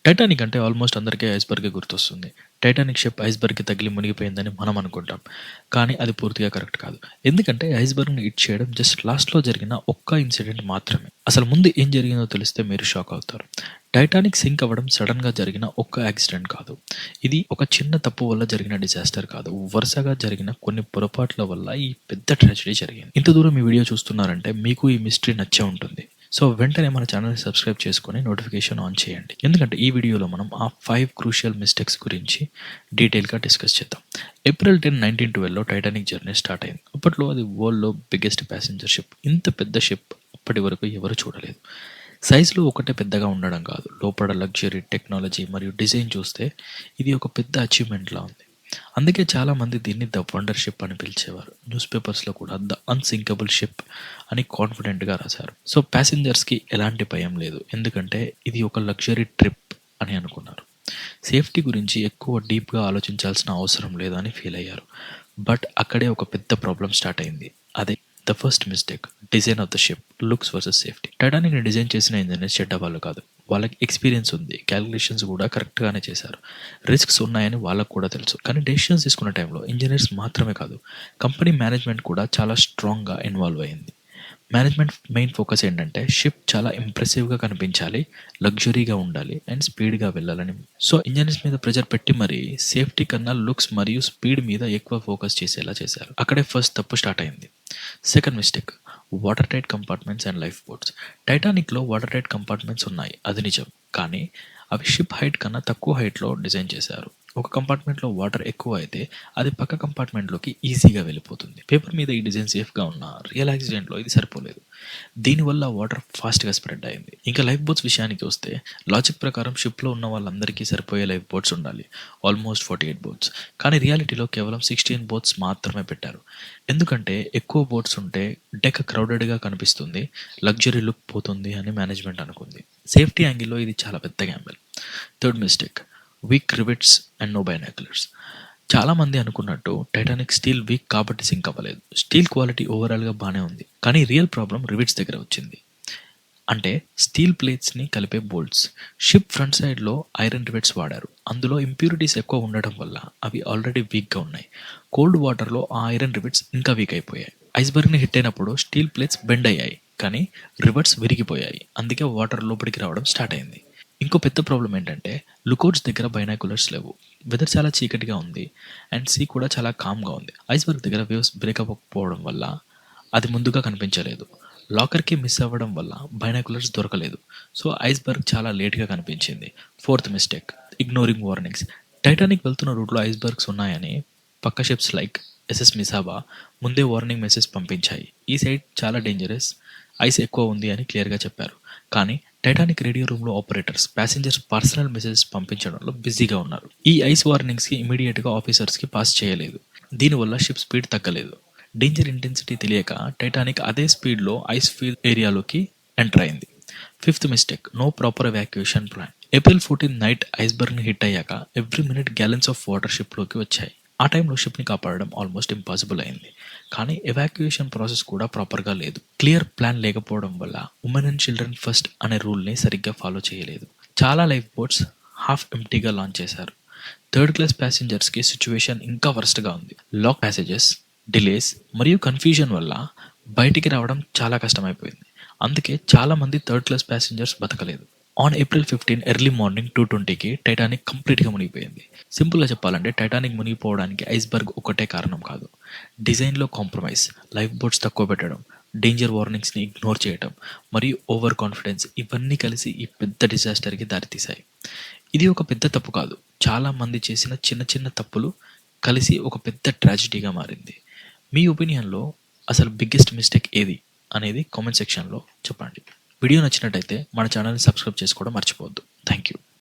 Titanic అంటే almost అందరికీ ఐస్‌బర్గే గుర్తొస్తుంది. టైటానిక్ షిప్ ఐస్‌బర్గ్‌కి తగిలి మునిగిపోయిందని మనం అనుకుంటాం. కానీ అది పూర్తిగా కరెక్ట్ కాదు. ఎందుకంటే ఐస్‌బర్గ్‌ని హిట్ చేయడం జస్ట్ లాస్ట్‌లో జరిగిన ఒక్క ఇన్సిడెంట్ మాత్రమే. అసలు ముందు ఏం జరిగిందో తెలిస్తే మీరు షాక్ అవుతారు. టైటానిక్ సింక్ అవ్వడం సడెన్‌గా జరిగిన ఒక్క యాక్సిడెంట్ కాదు. ఇది ఒక చిన్న తప్పు వల్ల జరిగిన డిజాస్టర్ కాదు. వరుసగా జరిగిన కొన్ని పొరపాట్ల వల్ల ఈ పెద్ద ట్రాజెడీ జరిగింది. ఇంత దూరం ఈ వీడియో చూస్తున్నారంటే మీకు ఈ మిస్టరీ నచ్చే ఉంటుంది. సో వెంటనే మన ఛానల్‌ని సబ్స్క్రైబ్ చేసుకొని నోటిఫికేషన్ ఆన్ చేయండి. ఎందుకంటే ఈ వీడియోలో మనం ఆ 5 క్రూషియల్ మిస్టేక్స్ గురించి డీటెయిల్‌గా డిస్కస్ చేద్దాం. ఏప్రిల్ 10, 1912లో టైటానిక్ జర్నీ స్టార్ట్ అయింది. అప్పట్లో అది వరల్డ్‌లో బిగ్గెస్ట్ ప్యాసింజర్ షిప్. ఇంత పెద్ద షిప్ అప్పటి వరకు ఎవరు చూడలేదు. సైజులో ఒకటే పెద్దగా ఉండడం కాదు. లోపల లగ్జరీ, టెక్నాలజీ మరియు డిజైన్ చూస్తే ఇది ఒక పెద్ద అచీవ్‌మెంట్‌లా ఉంది. అందుకే చాలామంది దీన్ని ద వండర్ షిప్ అని పిలిచేవారు. న్యూస్ పేపర్స్‌లో కూడా ద అన్సింకబుల్ షిప్ అని కాన్ఫిడెంట్‌గా రాశారు. సో ప్యాసింజర్స్‌కి ఎలాంటి భయం లేదు. ఎందుకంటే ఇది ఒక లగ్జరీ ట్రిప్ అని అనుకున్నారు. సేఫ్టీ గురించి ఎక్కువ డీప్‌గా ఆలోచించాల్సిన అవసరం లేదని ఫీల్ అయ్యారు. బట్ అక్కడే ఒక పెద్ద ప్రాబ్లమ్ స్టార్ట్ అయింది. అదే the first mistake, design of the ship, looks versus safety. టైటానిక్‌ని డిజైన్ చేసిన ఇంజనీర్స్ చెడ్డవాళ్ళు కాదు. వాళ్ళకి ఎక్స్పీరియన్స్ ఉంది. క్యాలిక్యులేషన్స్ కూడా కరెక్ట్‌గానే చేశారు. రిస్క్స్ ఉన్నాయని వాళ్ళకి కూడా తెలుసు. కానీ డెసిషన్స్ తీసుకున్న టైంలో ఇంజనీర్స్ మాత్రమే కాదు, కంపెనీ మేనేజ్మెంట్ కూడా చాలా స్ట్రాంగ్‌గా ఇన్వాల్వ్ అయింది. మేనేజ్మెంట్ మెయిన్ ఫోకస్ ఏంటంటే షిప్ చాలా ఇంప్రెసివ్‌గా కనిపించాలి, లగ్జరీగా ఉండాలి అండ్ స్పీడ్‌గా వెళ్ళాలని. సో ఇంజినీర్స్ మీద ప్రెషర్ పెట్టి మరి సేఫ్టీ కన్నా లుక్స్ మరియు స్పీడ్ మీద ఎక్కువ ఫోకస్ చేసేలా చేశారు. అక్కడే ఫస్ట్ తప్పు స్టార్ట్ అయింది. Second mistake, watertight compartments and lifeboats. టైటానిక్‌లో వాటర్ టైట్ కంపార్ట్మెంట్స్ ఉన్నాయి, అది నిజం. కానీ అవి షిప్ హైట్ కన్నా తక్కువ హైట్‌లో డిజైన్ చేశారు. ఒక కంపార్ట్మెంట్‌లో వాటర్ ఎక్కువ అయితే అది పక్క కంపార్ట్మెంట్‌లోకి ఈజీగా వెళ్ళిపోతుంది. పేపర్ మీద ఈ డిజైన్ సేఫ్‌గా ఉన్నా రియల్ యాక్సిడెంట్‌లో ఇది సరిపోలేదు. దీనివల్ల వాటర్ ఫాస్ట్‌గా స్ప్రెడ్ అయింది. ఇంకా లైఫ్ బోట్స్ విషయానికి వస్తే లాజిక్ ప్రకారం షిప్‌లో ఉన్న వాళ్ళందరికీ సరిపోయే లైఫ్ బోట్స్ ఉండాలి. Almost 48 boats. కానీ రియాలిటీలో కేవలం 16 బోట్స్ మాత్రమే పెట్టారు. ఎందుకంటే ఎక్కువ బోట్స్ ఉంటే డెక్ క్రౌడెడ్‌గా కనిపిస్తుంది, లగ్జరీ లుక్ పోతుంది అని మేనేజ్మెంట్ అనుకుంది. సేఫ్టీ యాంగిల్‌లో ఇది చాలా పెద్ద gamble. Third mistake, weak rivets and no binoculars. చాలామంది అనుకున్నట్టు టైటానిక్ స్టీల్ వీక్ కాబట్టి సింక్ అవ్వలేదు. స్టీల్ క్వాలిటీ ఓవరాల్‌గా బానే ఉంది. కానీ రియల్ ప్రాబ్లమ్ రివిట్స్ దగ్గర వచ్చింది. అంటే స్టీల్ ప్లేట్స్‌ని కలిపే బోల్ట్స్. షిప్ ఫ్రంట్ సైడ్‌లో ఐరన్ రివెట్స్ వాడారు. అందులో ఇంప్యూరిటీస్ ఎక్కువ ఉండడం వల్ల అవి ఆల్రెడీ వీక్‌గా ఉన్నాయి. కోల్డ్ వాటర్‌లో ఆ ఐరన్ రివెట్స్ ఇంకా వీక్ అయిపోయాయి. ఐస్‌బర్గ్‌ని హిట్ అయినప్పుడు స్టీల్ ప్లేట్స్ బెండ్ అయ్యాయి. కానీ రివెట్స్ విరిగిపోయాయి. అందుకే వాటర్ లోపలికి రావడం స్టార్ట్ అయింది. ఇంకో పెద్ద ప్రాబ్లమ్ ఏంటంటే లుకౌట్స్ దగ్గర బైనాక్యులర్స్ లేవు. వెదర్ చాలా చీకటిగా ఉంది అండ్ సీ కూడా చాలా కామ్‌గా ఉంది. ఐస్‌బర్గ్ దగ్గర వేవ్స్ బ్రేక్ అవ్వకపోవడం వల్ల అది ముందుగా కనిపించలేదు. లాకర్‌కి మిస్ అవ్వడం వల్ల బైనాక్యులర్స్ దొరకలేదు. సో ఐస్‌బర్గ్ చాలా లేట్‌గా కనిపించింది. Fourth mistake, ignoring warnings. Titanic వెళ్తున్న రూట్‌లో ఐస్‌బర్గ్స్ ఉన్నాయని పక్క షిప్స్ లైక్ ఎస్ఎస్ మిసాబా ముందే వార్నింగ్ మెసేజ్ పంపించాయి. ఈ సైడ్ చాలా డేంజరస్, ఐస్ ఎక్కువ ఉంది అని క్లియర్‌గా చెప్పారు. కానీ టైటానిక్ రేడియో రూమ్‌లో ఆపరేటర్స్ ప్యాసింజర్స్ పర్సనల్ మెసేజెస్ పంపించడంలో బిజీగా ఉన్నారు. ఈ ఐస్ వార్నింగ్స్‌కి ఇమ్మీడియేట్‌గా ఆఫీసర్స్‌కి పాస్ చేయలేదు. దీనివల్ల షిప్ స్పీడ్ తగ్గలేదు. డేంజర్ ఇంటెన్సిటీ తెలియక టైటానిక్ అదే స్పీడ్‌లో ఐస్ ఫీల్ ఏరియాలోకి ఎంటర్ అయింది. Fifth mistake, no proper evacuation plan. April 14 night ఐస్‌బర్గ్‌ని హిట్ అయ్యాక every minute gallons of water షిప్‌లోకి వచ్చాయి. ఆ టైంలో షిప్‌ని కాపాడడం ఆల్మోస్ట్ ఇంపాసిబుల్ అయింది. కానీ ఎవాక్యుయేషన్ ప్రాసెస్ కూడా ప్రాపర్‌గా లేదు. క్లియర్ ప్లాన్ లేకపోవడం వల్ల ఉమెన్ అండ్ చిల్డ్రన్ ఫస్ట్ అనే రూల్‌ని సరిగ్గా ఫాలో చేయలేదు. చాలా లైఫ్ బోట్స్ హాఫ్ ఎంప్టీగా లాంచ్ చేశారు. థర్డ్ క్లాస్ ప్యాసింజర్స్‌కి సిట్యుయేషన్ ఇంకా వరస్ట్‌గా ఉంది. లాక్ ప్యాసేజెస్, డిలేస్ మరియు కన్‌ఫ్యూజన్ వల్ల బయటికి రావడం చాలా కష్టమైపోయింది. అందుకే చాలా మంది థర్డ్ క్లాస్ ప్యాసింజర్స్ బతకలేదు. ఆన్ ఏప్రిల్ 15 ఎర్లీ మార్నింగ్ 2:20కి టైటానిక్ కంప్లీట్‌గా మునిగిపోయింది. సింపుల్‌గా చెప్పాలంటే టైటానిక్ మునిగిపోవడానికి ఐస్‌బర్గ్ ఒకటే కారణం కాదు. డిజైన్‌లో కాంప్రమైజ్, లైఫ్ బోట్స్ తక్కువ పెట్టడం, డేంజర్ వార్నింగ్స్‌ని ఇగ్నోర్ చేయడం మరియు ఓవర్ కాన్ఫిడెన్స్ ఇవన్నీ కలిసి ఈ పెద్ద డిజాస్టర్‌కి దారితీశాయి. ఇది ఒక పెద్ద తప్పు కాదు. చాలా మంది చేసిన చిన్న చిన్న తప్పులు కలిసి ఒక పెద్ద ట్రాజెడీగా మారింది. మీ ఒపీనియన్‌లో అసలు బిగ్గెస్ట్ మిస్టేక్ ఏది అనేది కామెంట్ సెక్షన్‌లో చెప్పండి. వీడియో నచ్చినట్టయితే మన ఛానల్‌ని సబ్స్క్రైబ్ చేసుకోవడం మర్చిపోవద్దు. Thank you.